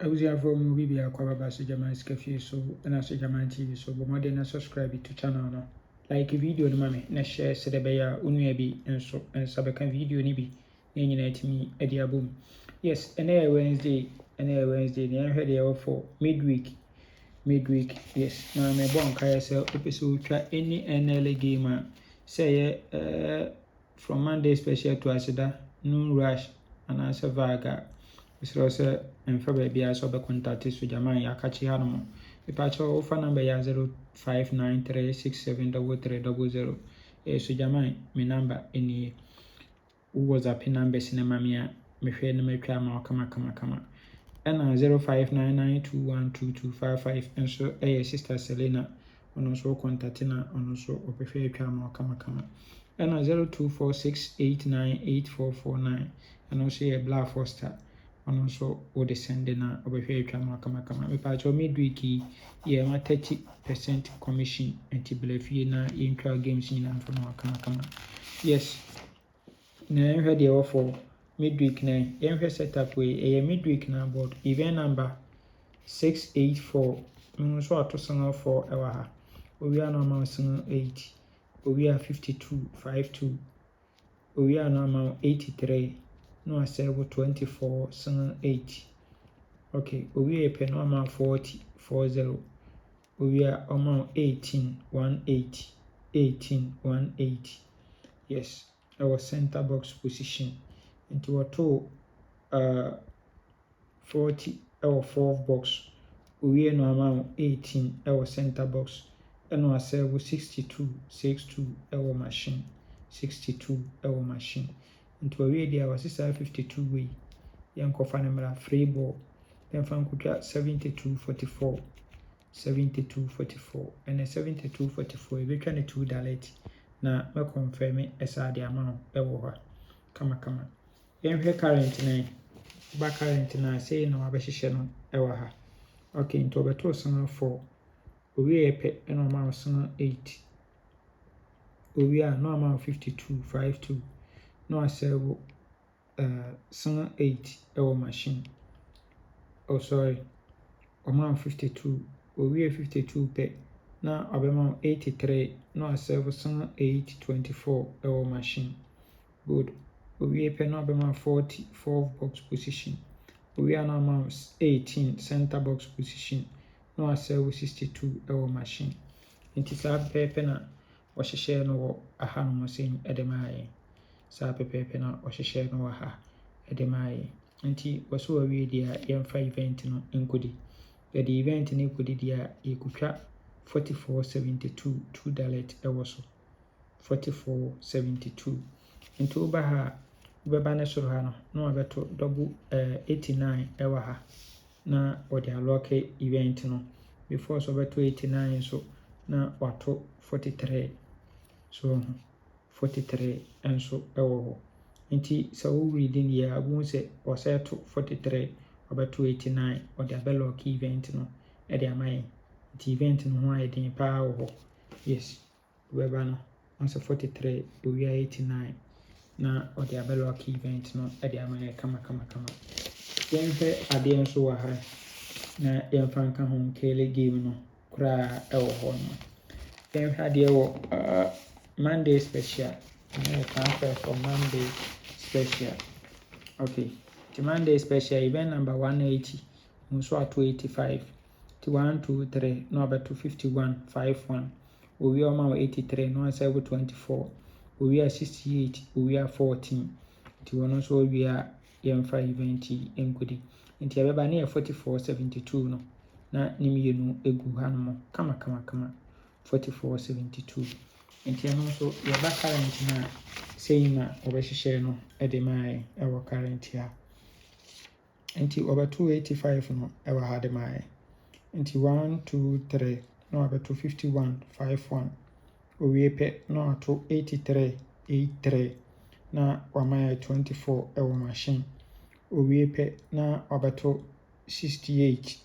Awuzia from movie be akwa baba so German Cafe so na so German TV so bo modern na subscribe to channel no. Like video no mame na share se de be ya unua bi enso ensabeka video ni bi na nyina timi e de abom. Yes, ene Wednesday na enhwe de yawo for midweek. Yes, na me bon kai se opese utwa any NL game say from Monday special to Asida noon rush and answer vaga. Misro se mfa bia so be contact so German ya kachi hanom. Ipacho ofa number ya 0593673300. So German me number eni WhatsApp number sinema mia me hwe no metwa ma kama. Ena 0599212255 enso sister Selena ono so contact na ono so opehwe atwa ma kama. Ena 0246898449 eno so Black Foster ono so wo de send na opehwe atwa ma kama. Me pa cho midweek ye ma 30% commission enti blafie na intro games ni na mfa kama. Yes, na enhwe de offer midweek na yenhwe setup we midweek na board event number 684 so atosan 4 ewa ha owia no ma 8 owia 5252 owia no ma 83 no aserve 24 8. Okay, owia pe no ma 40 owia o ma 18 yes, our center box position into a two 40 our fourth box we no amount 18 our center box and our serve 62 our machine 62 our machine into a way our 652 way yanko fanamra free ball then fan kuta 72-44 and a 72-44 we can $2 na me confirm esa the amount ewo ha kama yenhwe current na ba current na say no abehye no ewa ha. Okay, into obeto san 4 owie epe eno ma san 8 owie no ma 52 no aserve san 8 ewo machine. Oh sorry, o ma 52 owie 52 pe na obema 83 no aserve san 824 ewo machine. Good. We pe no be 44 box position. We are now 18 center box position. No aserve 62 our machine. Inti sa pepe na ohye no wo aha no sen edemaye. Sa pepe na ohye no aha edemaye. Inti waso awie dia yemfa event no enkodi. The event ni kodi dia ekutwa 4472 $2 ewoso. 4472 into baha beba ne soro ha no na wabeto double 89 ewa ha na odi unlock event no before so beto 89 so na wato 43 so 43 enso ewo ho nti sa wo reading ya abu se o set 43 wabeto 89 odi unlock event no e de amai nti event no ho ayedin pa ho. Yes, beba no once 43 we are 89 na odi unlock event no e de amai kama yenhwe ade enso wa ha na yemfa nka ho kele game no kura ewo ho no yenhwe ade ewo Monday special na transfer for Monday special. Okay, the Monday special event number 180 nso ato 85 to 1 2 3 no abeto 51 51 owi o ma 83 no aserve 24 owi 68 owi 14 ti wono so owi yemfa event enkodi nti abeba na 4472 no na nimienu egu hanmo kama 4472 nti eno so yeba current na sei na obehye no edemai ewo current ya nti over 285 no ewo hademai nti 1 2 3 no abeto 51 51 owie pe no ato 83 na wamaya 24 ewo machine owie pe na abeto 68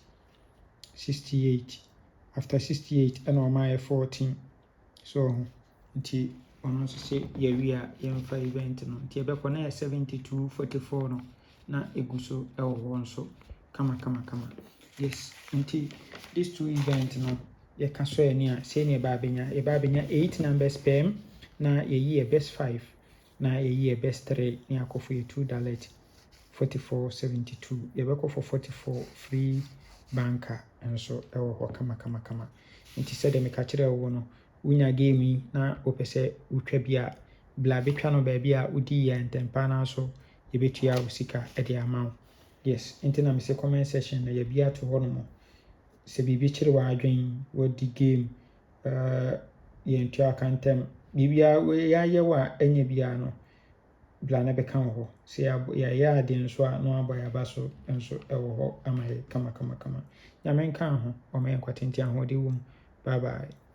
after 68 and wamaya 14 so nti ono so se yewia yemfa event no nti ebekọ na 72-44 no na eguso ewo ho nso kama. Yes, nti these two events no yɛka so ani a sei ne yɛba abɛnya 8 numbers pɛm na yɛyi yɛ best 5 na yɛyi yɛ best 3 ne akɔ for yɛ 2 dalet 44.72 yɛbɛkɔ for 44 free banker nso ɛwɔ hɔ kama. Nti sɛdeɛ meka kyerɛ wo no wonya game yi na wopɛ sɛ wotwa bi a bla bɛtwa no baabi a wodi yɛ ntɛmpa na so yɛbɛtua wo sika de ama wo. Yes, nti na mesɛ comment section na yɛbi ato hɔ nom sɛ biribi kyerɛ w'adwen wadi game yɛntua aka ntɛm biribiara yɛayɛ wo a ɛnyɛ biara no bla na bɛka wo hɔ sɛ yɛayɛ ade nso a na wabɔ yɛaba so nso ɛwɔ hɔ ama yɛ kama. Nyame nka ho ɔma yɛ nkwatenti ahoɔden wɔ mu. Bye bye.